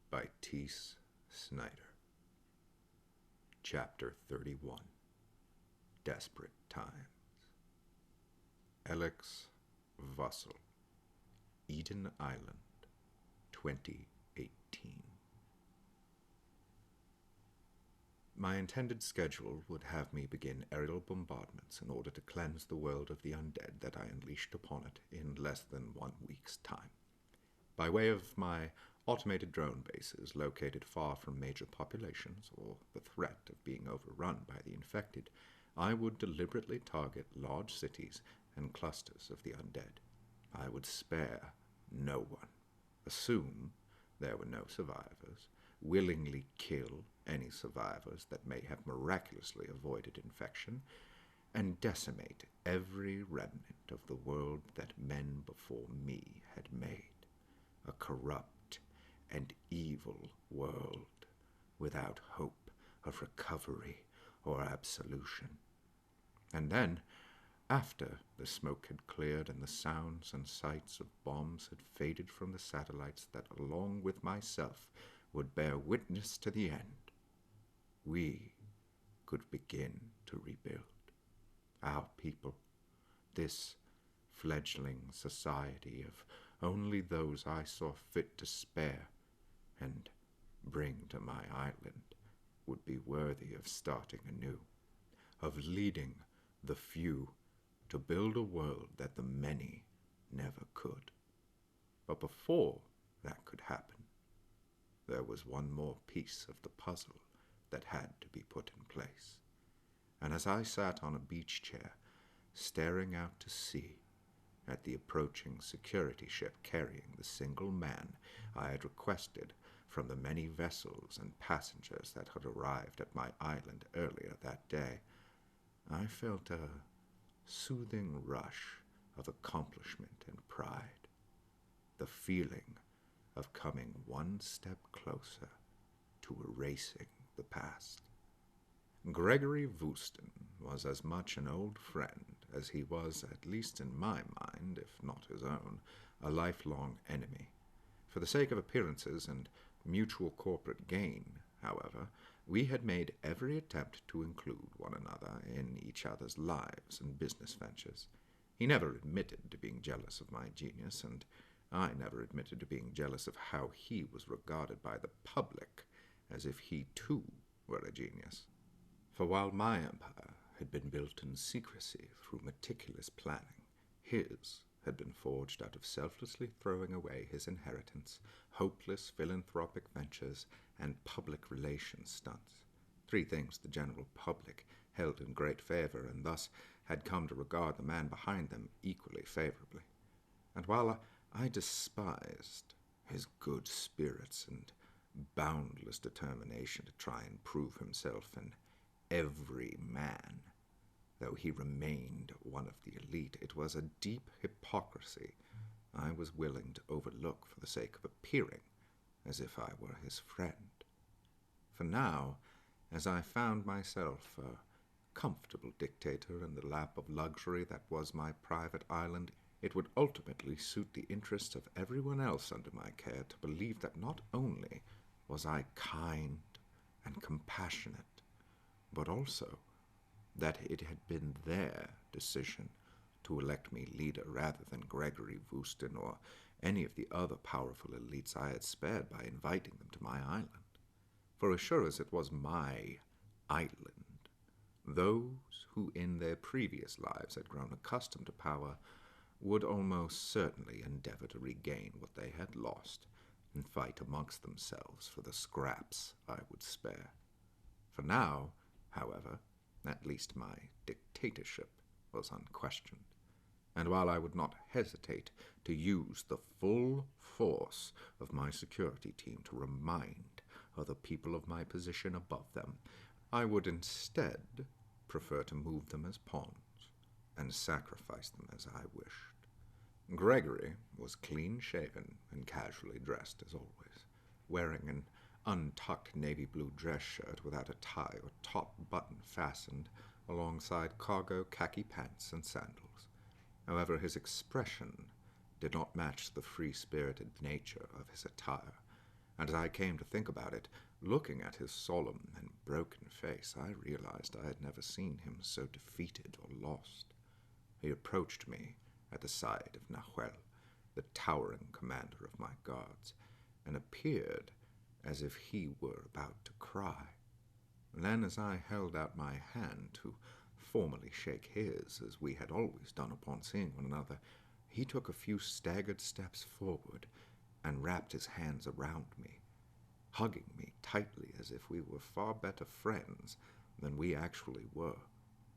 by T.S. Snyder. Chapter 31. Desperate Times. Alex Vussel, Eden Island, 2018. My intended schedule would have me begin aerial bombardments in order to cleanse the world of the undead that I unleashed upon it in less than 1 week's time. By way of my automated drone bases located far from major populations or the threat of being overrun by the infected, I would deliberately target large cities and clusters of the undead. I would spare no one, assume there were no survivors, willingly kill any survivors that may have miraculously avoided infection, and decimate every remnant of the world that men before me had made. A corrupt and evil world without hope of recovery or absolution. And then, after the smoke had cleared and the sounds and sights of bombs had faded from the satellites that, along with myself, would bear witness to the end, we could begin to rebuild. Our people, this fledgling society of only those I saw fit to spare and bring to my island, would be worthy of starting anew, of leading the few to build a world that the many never could. But before that could happen, there was one more piece of the puzzle that had to be put in place. And as I sat on a beach chair, staring out to sea at the approaching security ship carrying the single man I had requested from the many vessels and passengers that had arrived at my island earlier that day, I felt a soothing rush of accomplishment and pride, the feeling of coming one step closer to erasing the past. Gregory Wooston was as much an old friend as he was, at least in my mind, if not his own, a lifelong enemy. For the sake of appearances and mutual corporate gain, however, we had made every attempt to include one another in each other's lives and business ventures. He never admitted to being jealous of my genius, and I never admitted to being jealous of how he was regarded by the public, as if he too were a genius. For while my empire had been built in secrecy through meticulous planning, his had been forged out of selflessly throwing away his inheritance, hopeless philanthropic ventures, and public relations stunts. 3 things the general public held in great favor, and thus had come to regard the man behind them equally favorably. And while I despised his good spirits and boundless determination to try and prove himself an every man, though he remained one of the elite, it was a deep hypocrisy I was willing to overlook for the sake of appearing as if I were his friend. For now, as I found myself a comfortable dictator in the lap of luxury that was my private island, it would ultimately suit the interests of everyone else under my care to believe that not only was I kind and compassionate, but also that it had been their decision to elect me leader rather than Gregory Wooston or any of the other powerful elites I had spared by inviting them to my island. For as sure as it was my island, those who in their previous lives had grown accustomed to power would almost certainly endeavor to regain what they had lost and fight amongst themselves for the scraps I would spare. For now, however, at least my dictatorship was unquestioned, and while I would not hesitate to use the full force of my security team to remind other people of my position above them, I would instead prefer to move them as pawns and sacrifice them as I wished. Gregory was clean-shaven and casually dressed as always, wearing an untucked navy blue dress shirt without a tie or top button fastened, alongside cargo khaki pants and sandals. However, his expression did not match the free-spirited nature of his attire, and as I came to think about it, looking at his solemn and broken face, I realized I had never seen him so defeated or lost. He approached me at the side of Nahuel, the towering commander of my guards, and appeared as if he were about to cry. Then, as I held out my hand to formally shake his, as we had always done upon seeing one another, he took a few staggered steps forward and wrapped his hands around me, hugging me tightly as if we were far better friends than we actually were.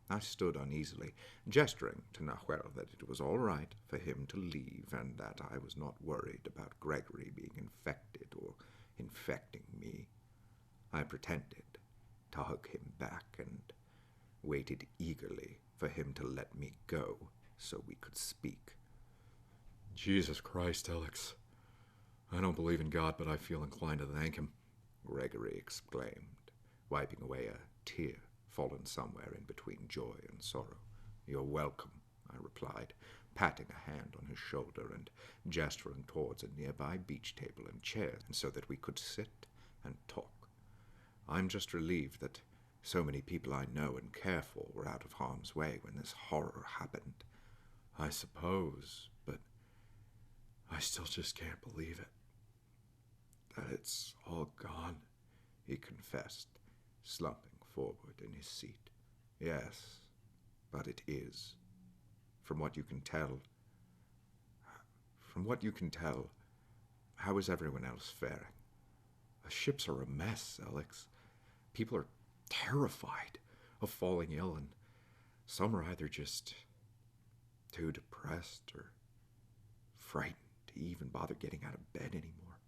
I stood uneasily, gesturing to Nahuel that it was all right for him to leave and that I was not worried about Gregory being infected or infecting me. I pretended to hug him back and waited eagerly for him to let me go so we could speak. Jesus Christ, Alex. I don't believe in God, but I feel inclined to thank him, Gregory exclaimed, wiping away a tear fallen somewhere in between joy and sorrow. You're welcome, I replied, patting a hand on his shoulder and gesturing towards a nearby beach table and chairs so that we could sit and talk. I'm just relieved that so many people I know and care for were out of harm's way when this horror happened. I suppose, but I still just can't believe it. That it's all gone, he confessed, slumping forward in his seat. Yes, but it is. From what you can tell, how is everyone else faring? The ships are a mess, Alex. People are terrified of falling ill, and some are either just too depressed or frightened to even bother getting out of bed anymore.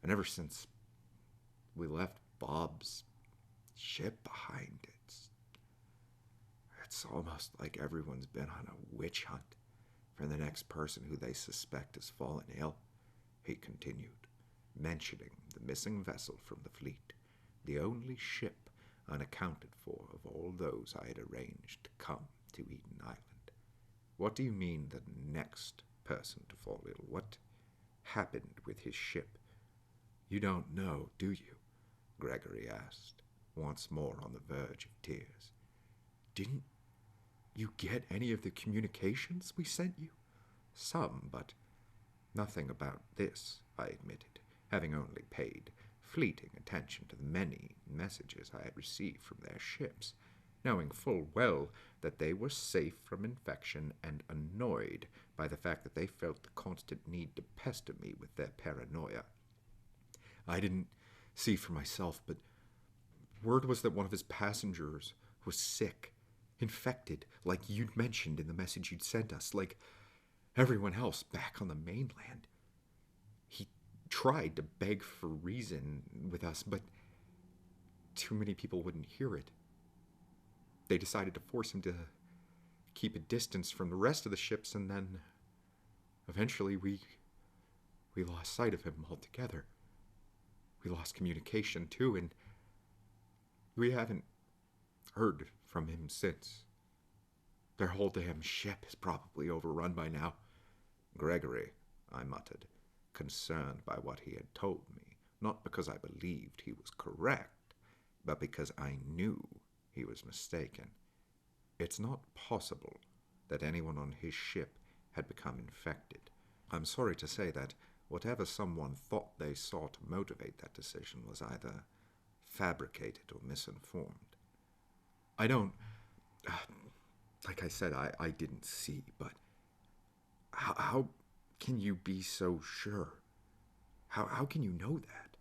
And ever since we left Bob's ship behind, it's almost like everyone's been on a witch hunt for the next person who they suspect has fallen ill, he continued, mentioning the missing vessel from the fleet, the only ship unaccounted for of all those I had arranged to come to Eden Island. What do you mean, the next person to fall ill? What happened with his ship? You don't know, do you? Gregory asked, once more on the verge of tears. Didn't you get any of the communications we sent you? Some, but nothing about this, I admitted, having only paid fleeting attention to the many messages I had received from their ships, knowing full well that they were safe from infection and annoyed by the fact that they felt the constant need to pester me with their paranoia. I didn't see for myself, but word was that one of his passengers was sick, infected, like you'd mentioned in the message you'd sent us, like everyone else back on the mainland. He tried to beg for reason with us, but too many people wouldn't hear it. They decided to force him to keep a distance from the rest of the ships, and then eventually we lost sight of him altogether. We lost communication too, and we haven't heard from him since. Their whole damn ship is probably overrun by now. Gregory, I muttered, concerned by what he had told me, not because I believed he was correct, but because I knew he was mistaken. It's not possible that anyone on his ship had become infected. I'm sorry to say that whatever someone thought they saw to motivate that decision was either fabricated or misinformed. I don't... like I said, I didn't see, but how can you be so sure? How can you know that?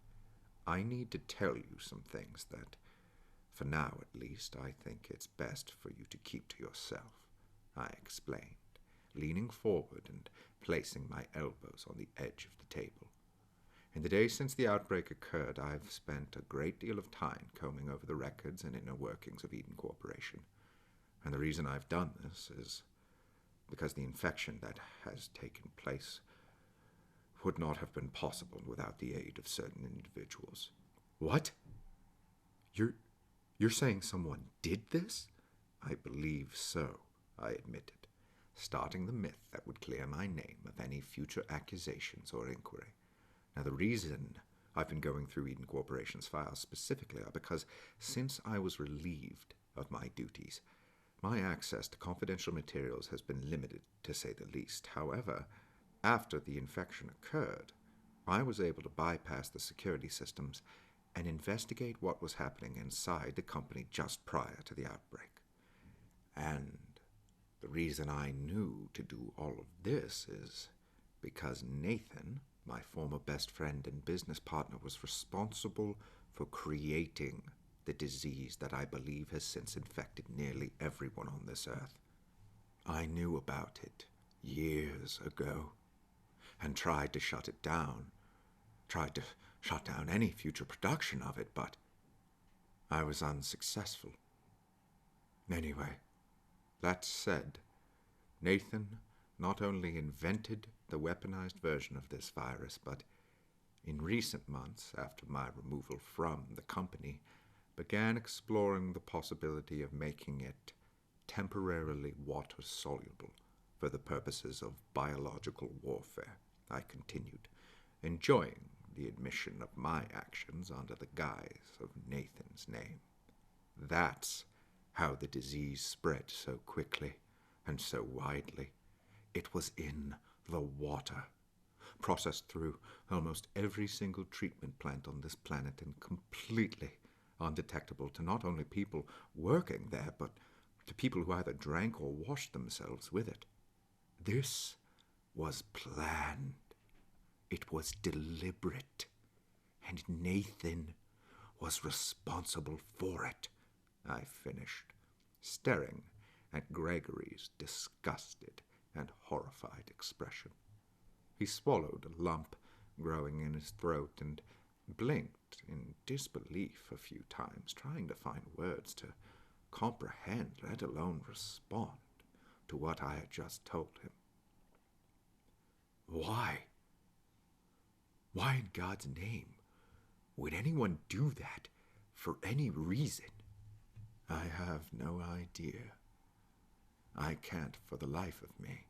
I need to tell you some things that, for now at least, I think it's best for you to keep to yourself, I explained, leaning forward and placing my elbows on the edge of the table. In the days since the outbreak occurred, I've spent a great deal of time combing over the records and inner workings of Eden Corporation. And the reason I've done this is because the infection that has taken place would not have been possible without the aid of certain individuals. What? You're saying someone did this? I believe so, I admitted, starting the myth that would clear my name of any future accusations or inquiry. Now, the reason I've been going through Eden Corporation's files specifically because since I was relieved of my duties, my access to confidential materials has been limited, to say the least. However, after the infection occurred, I was able to bypass the security systems and investigate what was happening inside the company just prior to the outbreak. And the reason I knew to do all of this is because Nathan, my former best friend and business partner, was responsible for creating the disease that I believe has since infected nearly everyone on this earth. I knew about it years ago and tried to shut it down, tried to shut down any future production of it, but I was unsuccessful. Anyway, that said, Nathan not only invented the weaponized version of this virus, but in recent months, after my removal from the company, began exploring the possibility of making it temporarily water-soluble for the purposes of biological warfare. I continued, enjoying the admission of my actions under the guise of Nathan's name. That's how the disease spread so quickly and so widely. It was in the water, processed through almost every single treatment plant on this planet and completely undetectable to not only people working there, but to people who either drank or washed themselves with it. This was planned. It was deliberate. And Nathan was responsible for it, I finished, staring at Gregory's disgusted and horrified expression. He swallowed a lump growing in his throat and blinked in disbelief a few times, trying to find words to comprehend, let alone respond to what I had just told him. Why? Why in God's name would anyone do that for any reason? I have no idea. I can't, for the life of me,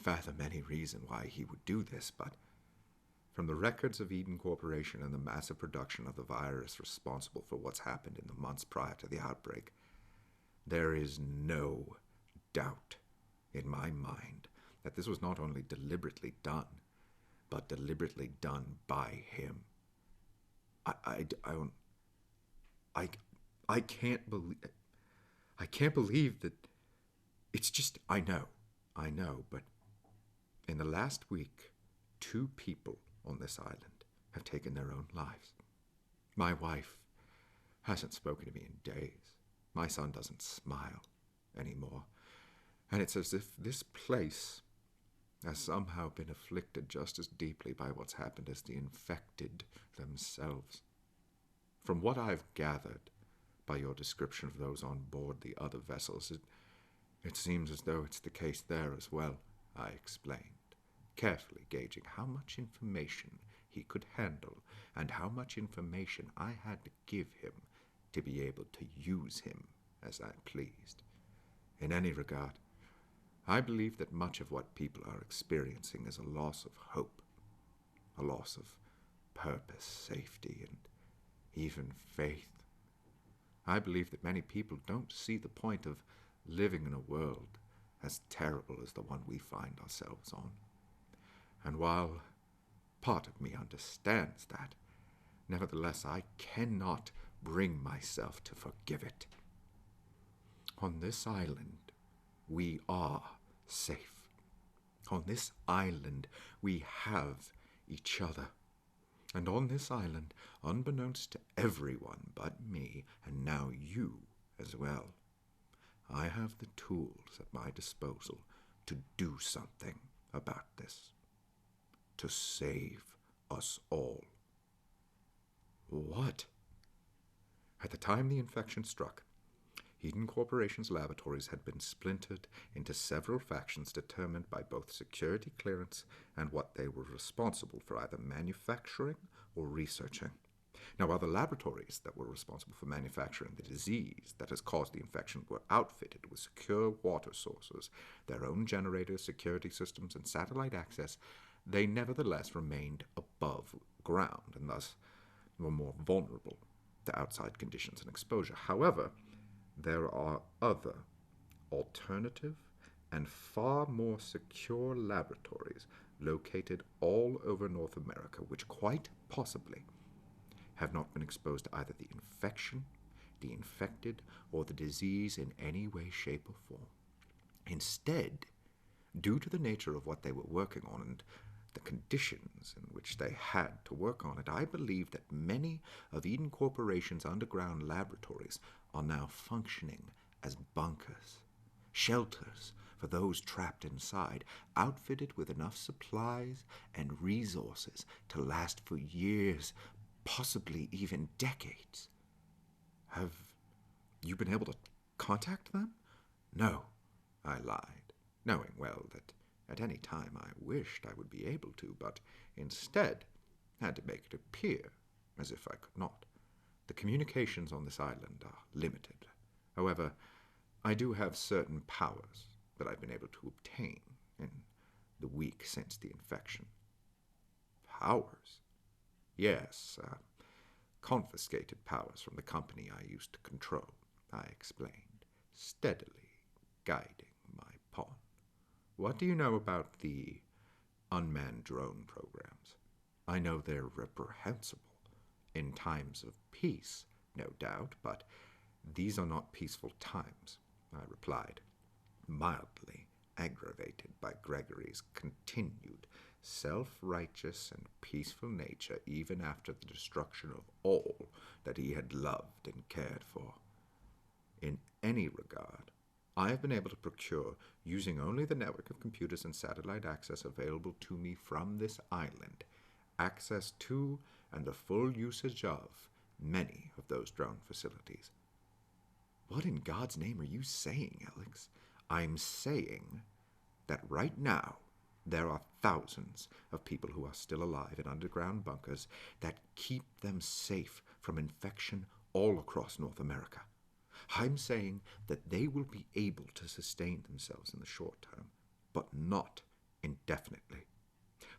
fathom any reason why he would do this, but from the records of Eden Corporation and the massive production of the virus responsible for what's happened in the months prior to the outbreak, there is no doubt in my mind that this was not only deliberately done, but deliberately done by him. I can't believe that. It's just, I know, but in the last week, 2 people on this island have taken their own lives. My wife hasn't spoken to me in days. My son doesn't smile anymore. And it's as if this place has somehow been afflicted just as deeply by what's happened as the infected themselves. From what I've gathered by your description of those on board the other vessels, it seems as though it's the case there as well, I explained, carefully gauging how much information he could handle and how much information I had to give him to be able to use him as I pleased. In any regard, I believe that much of what people are experiencing is a loss of hope, a loss of purpose, safety, and even faith. I believe that many people don't see the point of living in a world as terrible as the one we find ourselves on. And while part of me understands that, nevertheless I cannot bring myself to forgive it. On this island, we are safe. On this island, we have each other. And on this island, unbeknownst to everyone but me, and now you as well, I have the tools at my disposal to do something about this, to save us all. What? At the time the infection struck, Eden Corporation's laboratories had been splintered into several factions determined by both security clearance and what they were responsible for either manufacturing or researching. Now, while the laboratories that were responsible for manufacturing the disease that has caused the infection were outfitted with secure water sources, their own generators, security systems, and satellite access, they nevertheless remained above ground and thus were more vulnerable to outside conditions and exposure. However, there are other alternative and far more secure laboratories located all over North America, which quite possibly have not been exposed to either the infection, the infected, or the disease in any way, shape, or form. Instead, due to the nature of what they were working on and the conditions in which they had to work on it, I believe that many of Eden Corporation's underground laboratories are now functioning as bunkers, shelters for those trapped inside, outfitted with enough supplies and resources to last for years, possibly even decades. Have you been able to contact them? No, I lied, knowing well that at any time I wished I would be able to, but instead had to make it appear as if I could not. The communications on this island are limited. However, I do have certain powers that I've been able to obtain in the week since the infection. Powers? Yes, confiscated powers from the company I used to control, I explained, steadily guiding my pawn. What do you know about the unmanned drone programs? I know they're reprehensible in times of peace, no doubt, but these are not peaceful times, I replied, mildly aggravated by Gregory's continued self-righteous and peaceful nature even after the destruction of all that he had loved and cared for. In any regard, I have been able to procure, using only the network of computers and satellite access available to me from this island, access to and the full usage of many of those drone facilities. What in God's name are you saying, Alex? I'm saying that right now there are thousands of people who are still alive in underground bunkers that keep them safe from infection all across North America. I'm saying that they will be able to sustain themselves in the short term, but not indefinitely.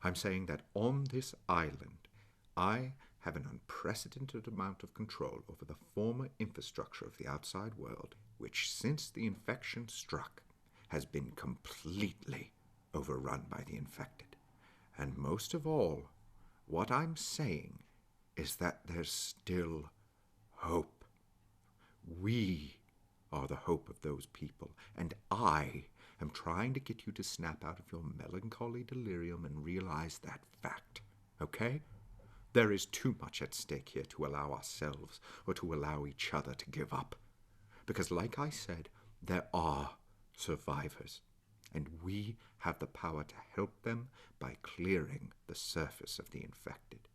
I'm saying that on this island, I have an unprecedented amount of control over the former infrastructure of the outside world, which since the infection struck has been completely overrun by the infected. And most of all, what I'm saying is that there's still hope. We are the hope of those people, and I am trying to get you to snap out of your melancholy delirium and realize that fact, okay? There is too much at stake here to allow ourselves or to allow each other to give up. Because like I said, there are survivors, and we have the power to help them by clearing the surface of the infected.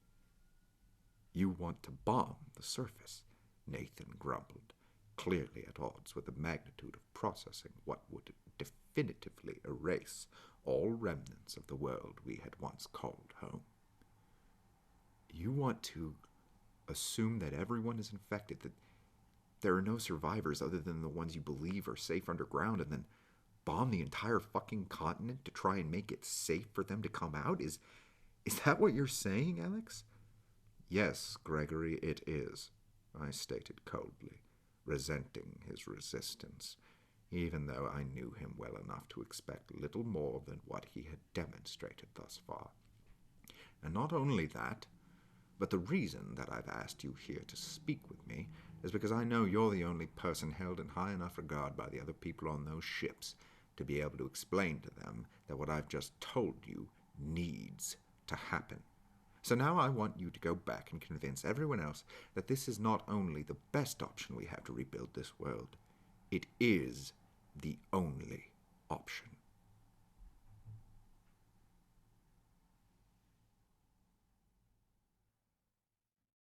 You want to bomb the surface, Nathan grumbled, clearly at odds with the magnitude of processing what would definitively erase all remnants of the world we had once called home. You want to assume that everyone is infected, that there are no survivors other than the ones you believe are safe underground, and then bomb the entire fucking continent to try and make it safe for them to come out? Is that what you're saying, Alex? Yes, Gregory, it is, I stated coldly, resenting his resistance, even though I knew him well enough to expect little more than what he had demonstrated thus far. And not only that, but the reason that I've asked you here to speak with me is because I know you're the only person held in high enough regard by the other people on those ships to be able to explain to them that what I've just told you needs to happen. So now I want you to go back and convince everyone else that this is not only the best option we have to rebuild this world, it is the only option.